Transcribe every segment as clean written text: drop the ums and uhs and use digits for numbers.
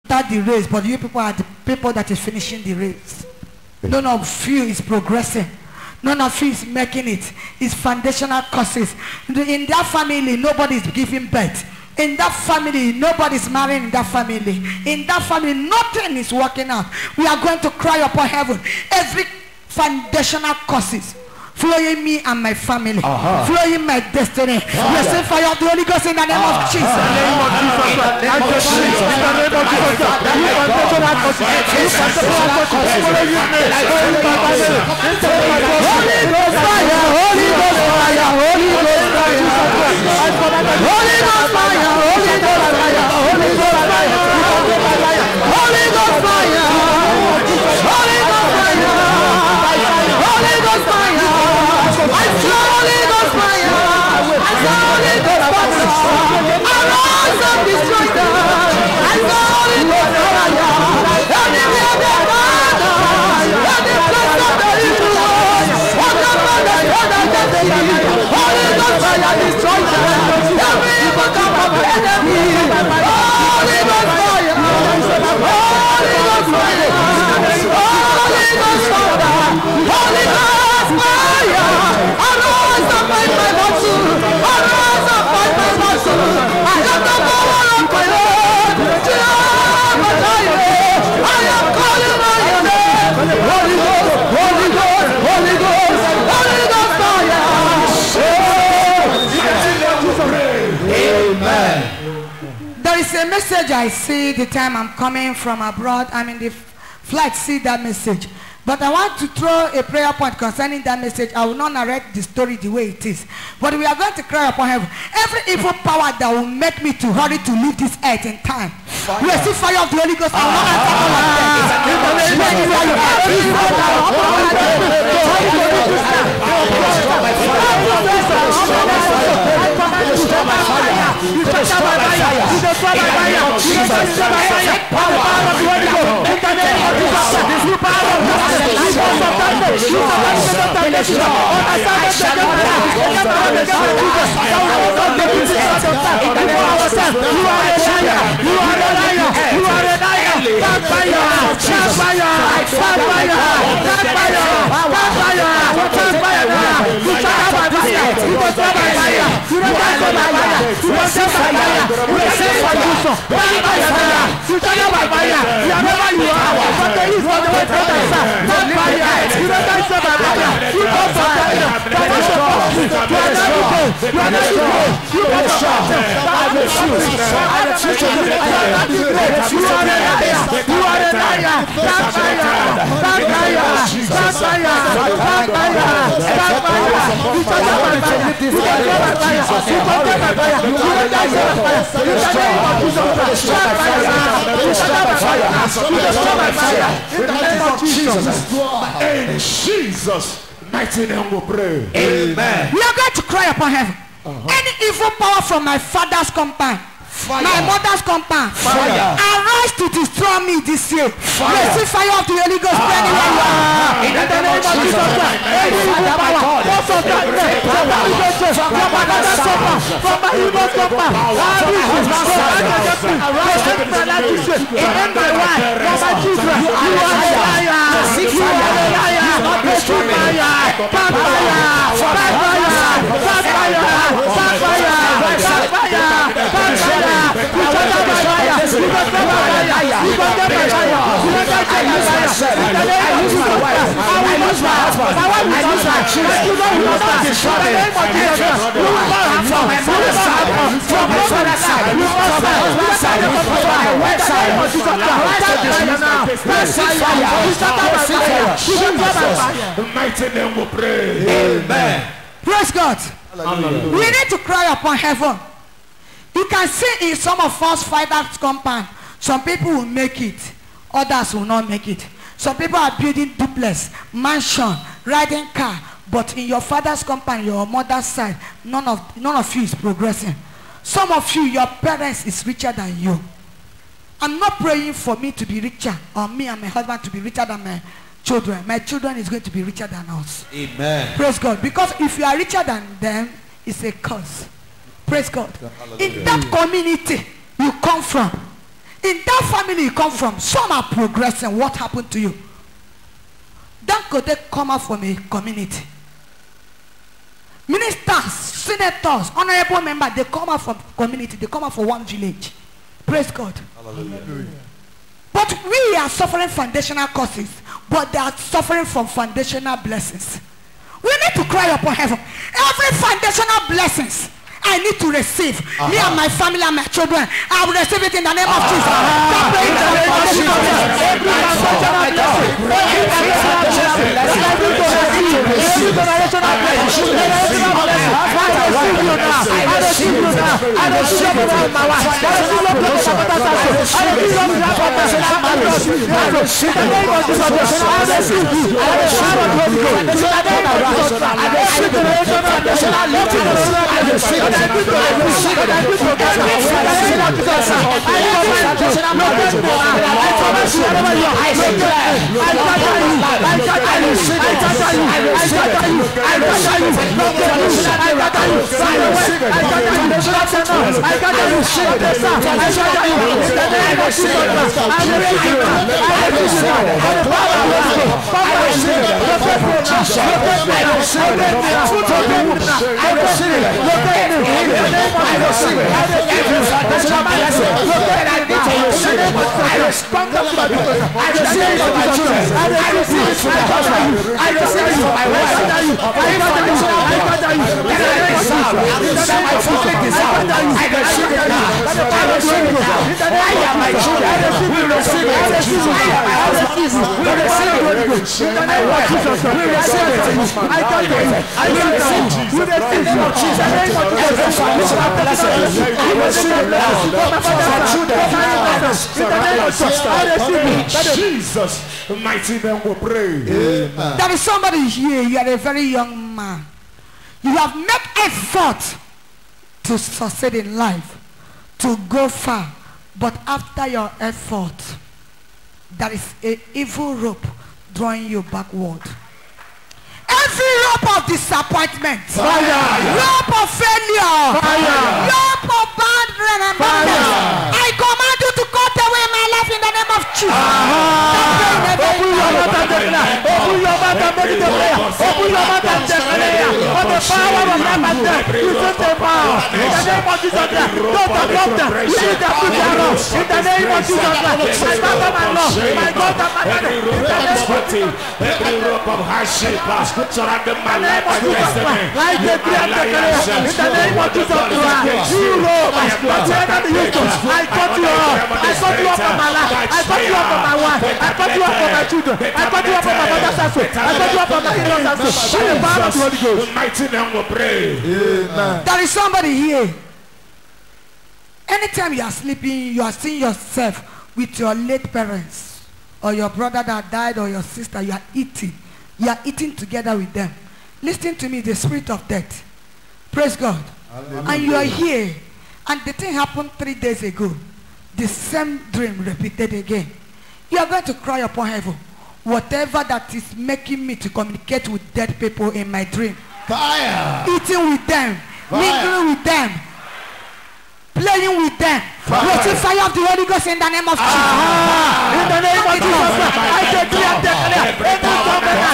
start the race, but you people are the people that is finishing the race. None of you is progressing. None of you is making it. It's foundational causes. In that family, nobody is giving birth. In that family, nobody is marrying in that family. In that family, nothing is working out. We are going to cry upon heaven. Every foundational causes flowing me and my family, flowing my destiny. Receive fire of the Holy Ghost in the name of Jesus. In the name of Jesus. In the name of Jesus. In the name of Jesus. Holy Ghost fire, Holy Ghost fire, Holy Ghost fire, Holy Ghost fire, Holy Ghost fire, Holy Ghost fire, Holy Ghost fire, Holy Ghost fire, Holy Ghost fire. I saw Holy Ghost fire. I saw Holy Ghost fire. Arise and destroy them. I saw Holy Ghost fire. Anywhere they gather, any place of the evil ones, whatever they gather, Holy Ghost fire destroy them. Every evil camp of the enemy. Holy Ghost fire. Holy Ghost fire. Holy Ghost fire. Holy Ghost fire. Arise and fight my battle. Arise and fight my battle. I have the power of my Lord. I am calling on your name. Holy Ghost, Holy Ghost, Holy Ghost, Holy Ghost fire. Amen. There is a message I see the time I'm coming from abroad. I'm in the flight, see that message. But I want to throw a prayer point concerning that message. I will not narrate the story the way it is. But we are going to cry upon heaven. Every evil power that will make me to hurry to leave this earth in time. We receive fire of the Holy Ghost. I will not answer all of In Jesus' mighty name we pray. Amen. We are going to cry upon heaven. Any evil power from my father's compound, my mother's compound, arise to destroy me this year. Receive fire of the Holy Ghost anywhere you are. In the name of Jesus Christ. Any evil power from my mother's compound, from my evil compound, my wife, from my children, you are a liar. You are a liar. Mighty name we pray. Amen. Praise God. Hallelujah. We need to cry upon heaven. You can see in some of us fighters compound, some people will make it, others will not make it. Some people are building duplex, mansion, riding car, but in your father's compound, your mother's side, none of you is progressing. Some of you, your parents is richer than you. I'm not praying for me to be richer or me and my husband to be richer than my children. My children is going to be richer than us. Amen. Praise God. Because if you are richer than them, it's a curse. Praise God. In that community you come from, In that family you come from, some are progressing. What happened to you? Then could they come out from a community? Ministers, senators, honorable members, they come out from community. They come out from one village. Praise God. Hallelujah. But we are suffering foundational causes, but they are suffering from foundational blessings. We need to cry upon heaven. Every foundational blessings I need to receive. Me and my family and my children, I will receive it in the name of Jesus. Jesus, mighty name we pray. There is somebody here, you are a very young man. You have made effort to succeed in life, to go far, but after your effort, there is an evil rope drawing you backward. Every rope of disappointment, rope of failure, rope of bad remembrance, I command you to cut away my life in the name of Jesus. Open your mouth and declare. Open your mouth and make the prayer. Open your mouth and declare. For the power of life and death, you take the power. In the name of Jesus, don't adopt them. You need to put your arrow. In the name of Jesus, my Father, my Lord, my God, and my Father. Every rope of hardship surrounding my life and destiny. I declare and declare. In the name of Jesus, you rope. I cut you off. I cut you off from my life. I cut you off from my wife. I cut you off from my children. I cut you off from my mother's house. I cut you off from my in-laws house. By the power of the Holy Ghost. Mighty name we pray. Amen. There is somebody here. Anytime you are sleeping, you are seeing yourself with your late parents or your brother that died or your sister. You are eating. You are eating together with them. Listen to me, the spirit of death. Praise God. Hallelujah. And you are here. And the thing happened 3 days ago. The same dream repeated again. You are going to cry upon heaven. Whatever that is making me to communicate with dead people in my dream. Fire. Eating with them. Fire. Mingling with them. Playing with them. Receive fire of the Holy Ghost in the name of Jesus. In the name of Jesus. I declare every covenant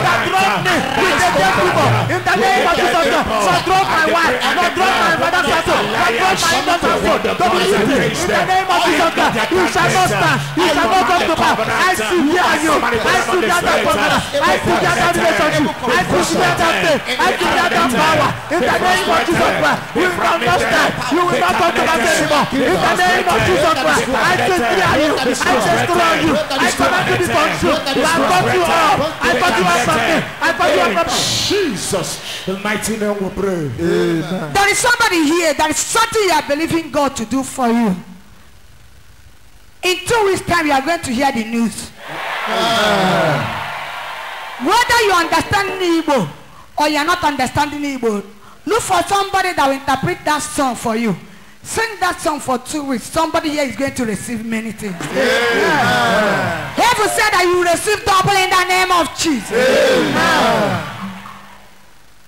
that drove me with the dead people. In the name of Jesus. So drove my wife. Not drove my brother's household. Not drove my in-laws household. In the name of Jesus. You shall not stand. You shall not come to pass. I see you. I see that covenant. I see that relationship. I see that faith. I see that power. In the name of Jesus. You will not stand. You will not come to pass anymore. In the name of Jesus Christ, I declare you. I destroy you. I command you to be consumed. I cut you off. I cut you off from me. I cut you off from Jesus, the mighty name we pray. Amen. There is somebody here. There is something you are believing God to do for you. In 2 weeks' time, you are going to hear the news. Whether you understand Igbo or you are not understanding Igbo, look for somebody that will interpret that song for you. Sing that song for 2 weeks. Somebody here is going to receive many things. Heaven said that you will receive double in the name of Jesus. Amen.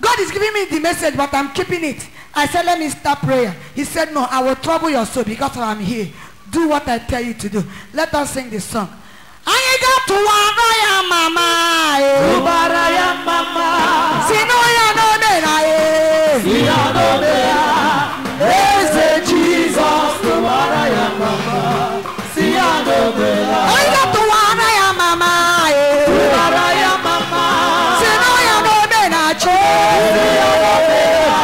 God is giving me the message, but I'm keeping it. I said, let me start prayer. He said, no, I will trouble your soul because I am here. Do what I tell you to do. Let us sing this song. I got to Waraya Mama. Waraya Mama. Sinoya no mena. Sinoya no mena. Is Jesus to Waraya Mama? Sinoya no mena. I got to Waraya Mama. Waraya Mama. Sinoya no mena. Sinoya no mena.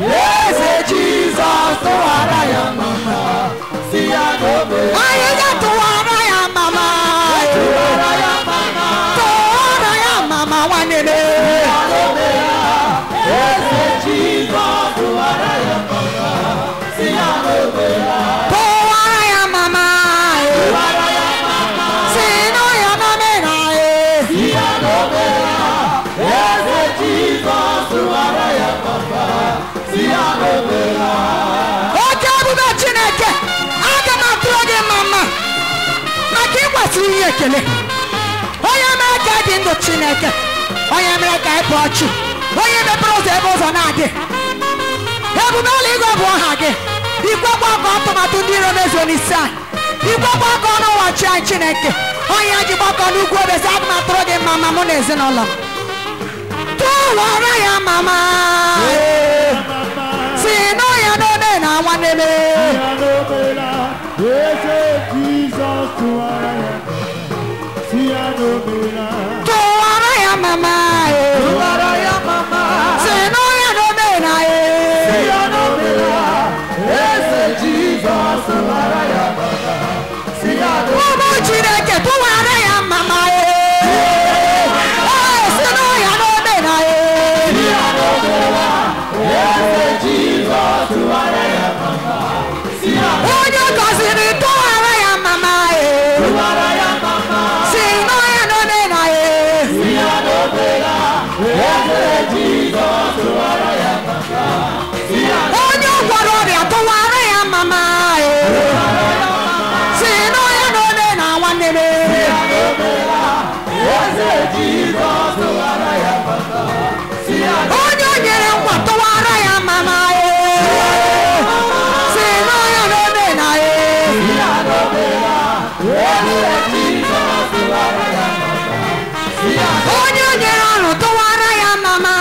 Is Jesus to Waraya Mama? Sinoya no mena. I got to Waraya Mama. Chineke onye mere ka ebe ọchụ onye mepere ụzọ ebe ụzọ na-adị ebube eluigwe bụ ọha gị ikwekwa aka ọtụmatụ ndị iro mezuo n'isi anyị ikwekwa aka ọnụ ụwa chi anyị Chineke onye ji gbakọ n'ugwu obesi aga m atụrụ gị mama mụ na ezinụlọ m tụwara ya mama si nụ ya n'ome na nwanne m mama, Waraya Mama, Sinoya no mena, Sinoya no mena, Yes, Jesus, Waraya Mama, Sinoya no mena, Waraya Mama, Sinoya no mena, Sinoya no mena, Yes, Jesus, Waraya Mama, Sinoya no mena, Waraya Mama, Waraya Mama, Sinoya no mena. Onye gwara to Waraya Mama si no ya no me na nwanne m onye nyere nkwa to Waraya Mama si no ya no me na onye nyere ọrụ to Waraya Mama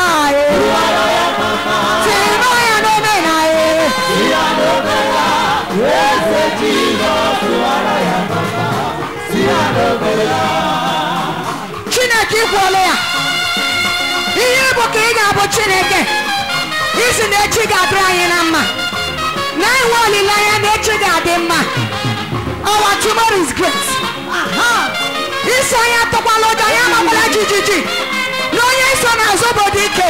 Chineke ikwole ya ihe bụ ka ị ga-abụ Chineke isi na echi ga-adịrị anyị na mma na enwe olileanya na echi ga-adị mma. Our tomorrow is great. Isi anyị atụkwala ụjọ ya makwala jijiji na onye iso n'azụ obodo ike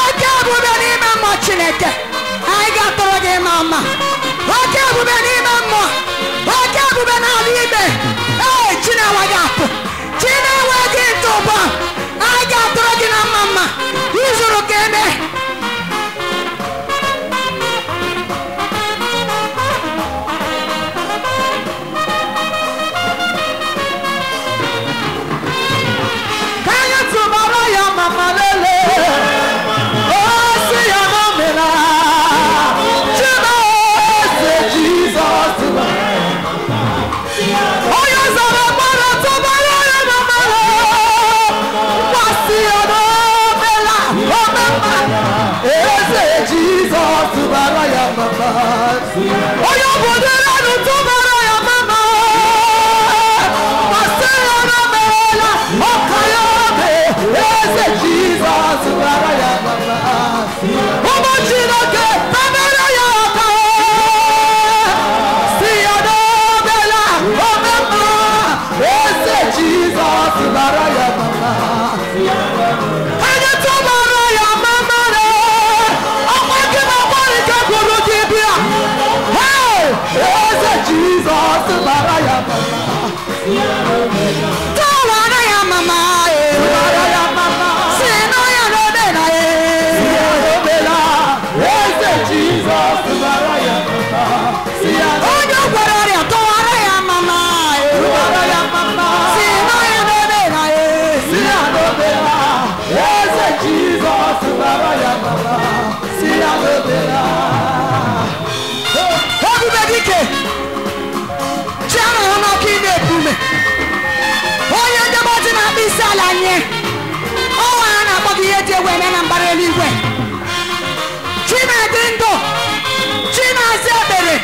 oke ebube n'ime mmụọ Chineke anyị ga-atụrụ gị mma oke ebube n'ime mmụọ oke ebube n'ala ime Chinewe ga-atụ Chinewe gị ntụbọ anyị ga-atụrụ gị na mma izuru ka eme ka anyị tụbara ya mama lele si ya na omena Alanye. Oh, Anna, but the 8 women and Barely way. China Dindo. China Zebere.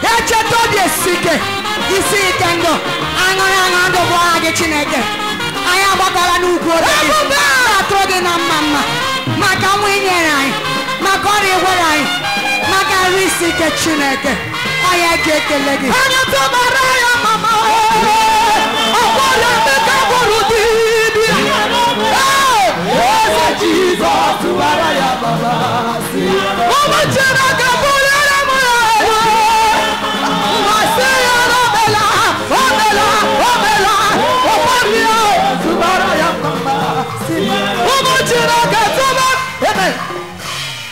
Echetodia Sike. You see it, Kendo. I'm going to go again. Chineke. I am a Galanuko. I told him, Mamma. Makamwinyerai. Makori Warai. Makarisi Chineke. I get the lady. I'm to Maria, Mama. Oh, Jesus, to Maria, Mama.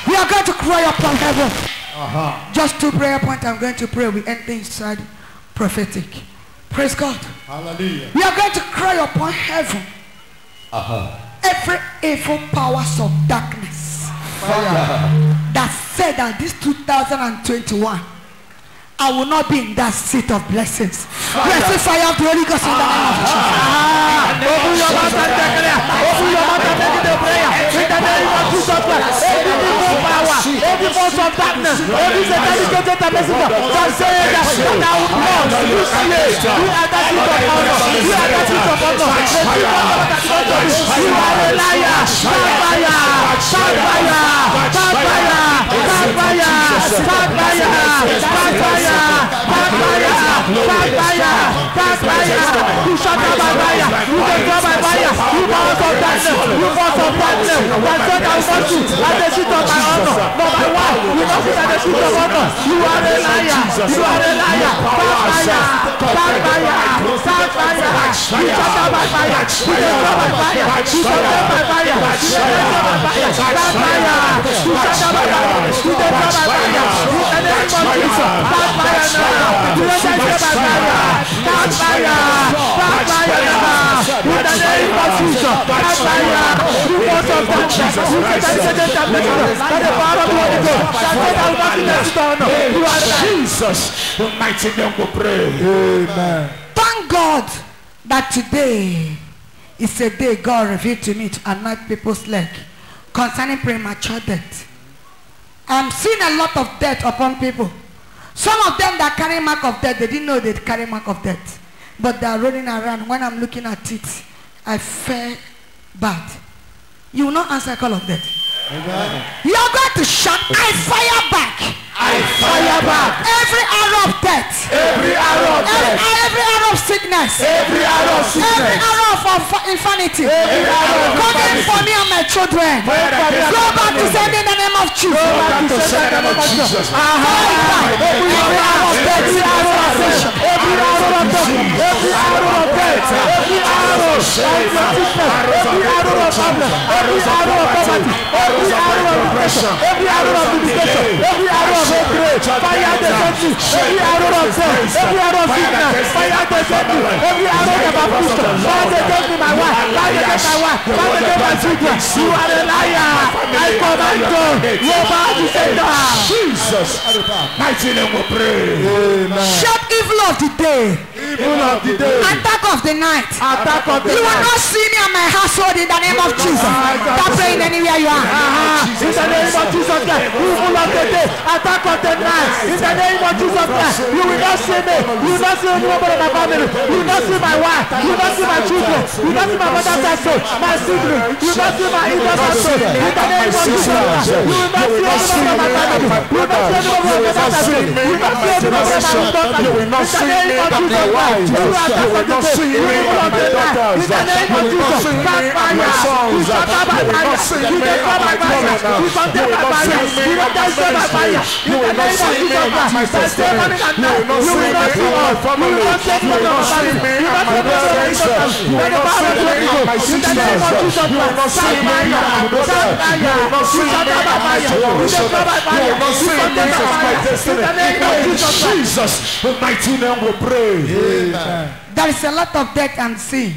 We are going to cry upon heaven. Just 2 prayer points. I'm going to pray. We end inside prophetic. Praise God. Hallelujah. We are going to cry upon heaven. Every evil powers of darkness that said that this 2021 I will not be in that seat of blessings. Blessed fire of the Holy Ghost in the name of Jesus. Open your mouth and declare. Open your mouth and make it a prayer. In the name of Jesus Christ. Every evil power, every force of darkness, every satanic messenger that say that I will not. You slay. You are the seat of honor. You are the seat of honor. You are a liar. Start fire. Start fire. Start fire. Start fire. Start fire. Start fire. You shut up by fire. You control by fire. You force of darkness. You force of darkness. That's what I want you at the seat of my honor. Number 1, you must sit at the seat of honor. You are a liar. You are a liar. Start fire. Start fire. You shut up by fire. You control by fire. You control by fire. You control by fire. Start fire. You shut up by fire. You control by fire. In the name of Jesus. Start fire now. You don't by fire. Start fire. Start fire now. In the name of Jesus. Start fire. You force of darkness. You satanic damnation. By the power of the Holy Ghost. That's what I want to let you know. You are Jesus. The mighty name will pray. Amen. Thank God that today is a day God revealed to me to anoint people's leg concerning premature death. I'm seeing a lot of death upon people. Some of them that carry mark of death, they didn't know they'd carry mark of death. But they are rolling around. When I'm looking at it, I feel bad. You will not answer a call of death. Amen. You are going to shout, I fire back. I fire back. Every arrow of death. Every arrow of death. Every arrow of sickness. Every arrow of sickness. Every arrow of infinity. Every arrow of coming for me and my children. Go back to send in the name of Jesus. Go back to send in the name of Jesus. Every arrow of death. Every arrow of death. Every arrow of death. Every arrow of death. Every arrow of sickness. Every arrow of problem. Every arrow of poverty. Every arrow of depression. Every arrow of limitation. Every arrow of hatred. Fire the country. Every arrow of death. Every arrow of sickness. Fire the country. Every arrow of affliction. Fire the country, my wife. Fire the country, my wife. Fire the country, my children. You are a liar. I command you. Go back to sender. Jesus. Mighty name will pray. Shout evil of the day. Evil of the day. Attack of the night. Attack of the You will night. not see me and my household in the name of Jesus. Stop praying anywhere you are. In the name of Jesus Christ. Evil of the day. Attack of the night. In the name of Jesus Christ. You will not see me. You will not see anyone in my family. You will not see my wife. You will not see my children. You will not see my mother's household. My siblings. You will not see my in-laws household. In the name of Jesus Christ. You will not see anyone in my family. You will not see anyone in my mother's household. You will not see anyone in my daughter's. You will not see me and my wife. You will not see me and my daughters. In the name of Jesus. Back fire. You shut up by fire. You destroy by fire. You condemn by fire. You don't destroy by fire. In the name of Jesus Christ. By day, morning and night. You will not see us. You will not take me of my family. You will not take me of my children. By the power of the Holy Ghost. In the name of Jesus Christ. Back fire. Back fire. You shut up by fire. You destroy by fire. You condemn by fire. In the name of Jesus Christ. Jesus, the mighty name will pray. Amen. There is a lot of death and sin.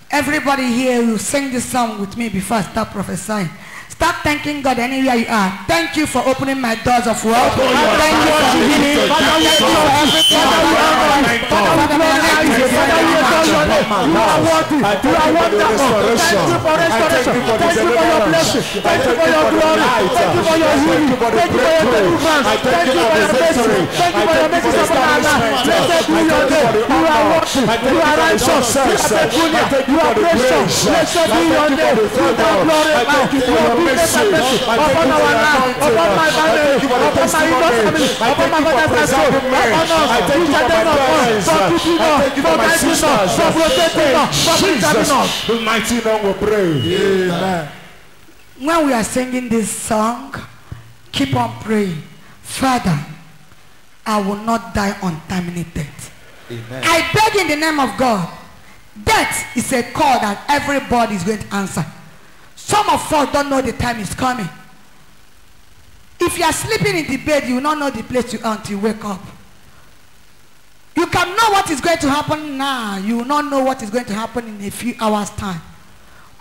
Everybody here will sing this song with me before I start prophesying. Start thanking God anywhere you are. Thank you for opening my doors of wealth. Thank you for healing. Thank you for everything. You are worthy. You are wonderful. Thank you for restoration. Thank you for your blessing. Thank you for your glory. Thank you for your healing. Thank you for your deliverance. Thank you for your blessing. Thank you for your message upon our life. Blessed be your name. You are worthy. You are righteous. You are precious. Blessed be your name. You are glorified. You are goodness and mercy upon our life, upon my family, upon my family, upon my father's soul, upon us. You shall then not for keeping us, for guiding us, for protecting us, for preserving us. The mighty name we pray. Amen. When we are singing this song, keep on praying. Father, I will not die untimely death. Amen. I beg in the name of God. Death is a call that everybody is going to answer. Some of us don't know the time is coming. If you are sleeping in the bed, you will not know the place you are until you wake up. You can know what is going to happen now. You will not know what is going to happen in a few hours' time.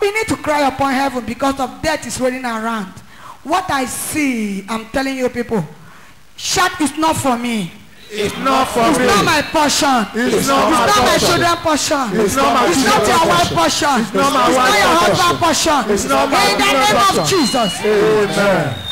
We need to cry upon heaven because of death is rolling around. What I see, I'm telling you people, shout is not for me. It's not for me. It's not my portion. It's not my children's portion. It's not your wife's portion. It's not your husband's portion. It's not my in the name of Jesus. Amen.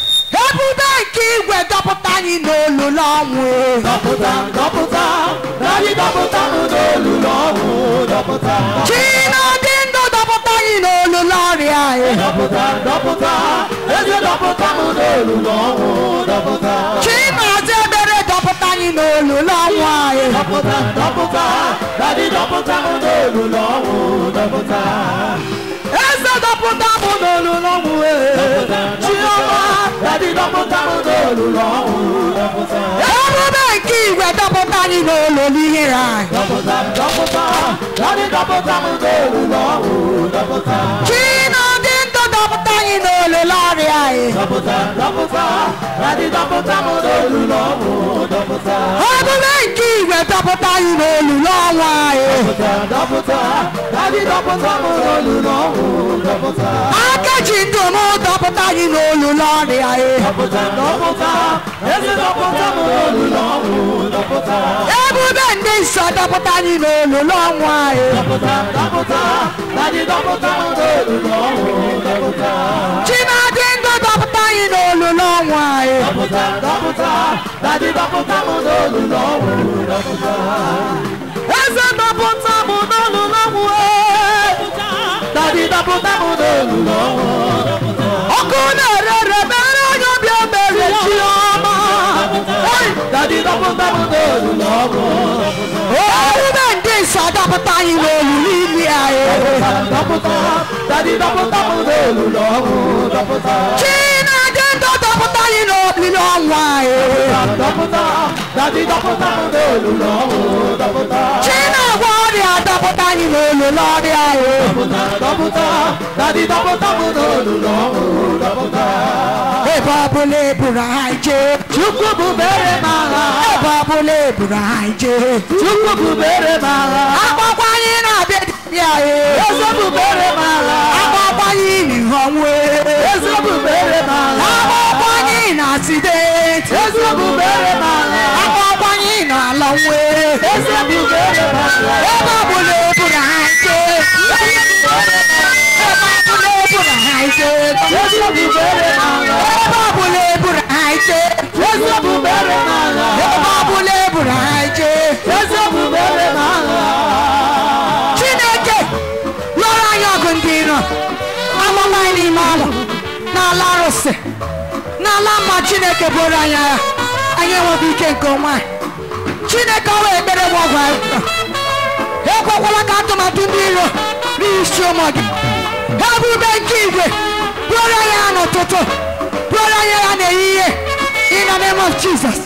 In the name of Jesus.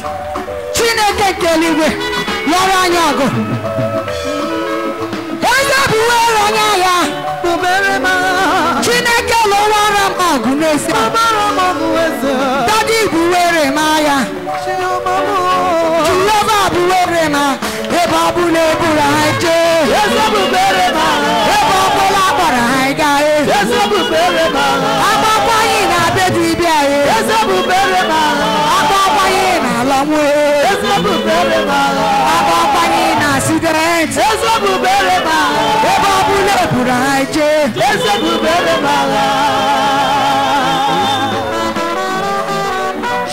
ije eze bubere mala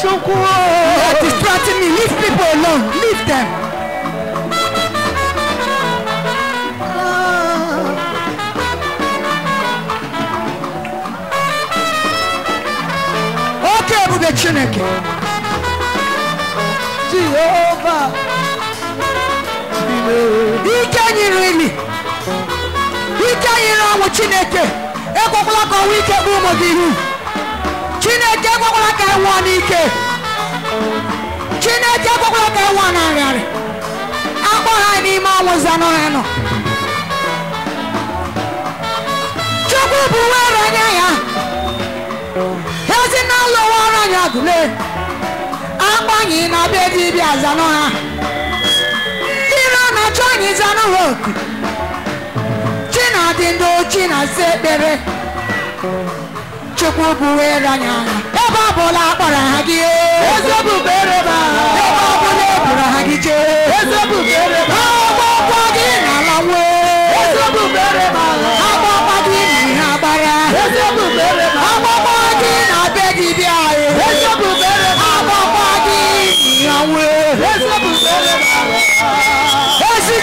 Chukwu you are distracting me leave people alone leave them okay ebube Chineke Jehovah ike nyere ili ike nyere ọnwụ Chineke ekwekwala ka ọnwụ ike bụ ụmụ gị ihu Chineke ekwekwala ka enwụọ n'ike Chineke ekwekwala ka enwụọ na nrịarị akpọ ha n'ime ọnwụ zanụrụ nọ Chukwu bụ were anya ya ezi na ụlọ wara anya gụle akpọghị na be dibịa zanụ ha Johnny Zano Rock China Dindo China Sepere Chukwu buwere anya ebe ọbụla akpọrọ ha gị eze bubere ma ebe ọbụla eburu ha gị jee eze bubere ma agbọkwa gị n'ala nwe eze bubere ma agbọkwa gị n'ihe agbara eze bubere ma agbọkwa gị na be dibịa eze bubere ma agbọkwa gị n'ihe nwe eze bubere ma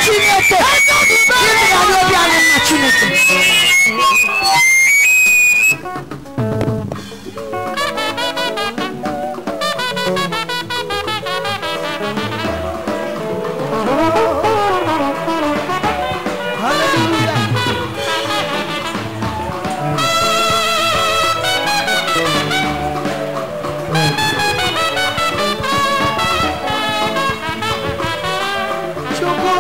Chineke gịnị na n'obi anyị na Chineke Chukwu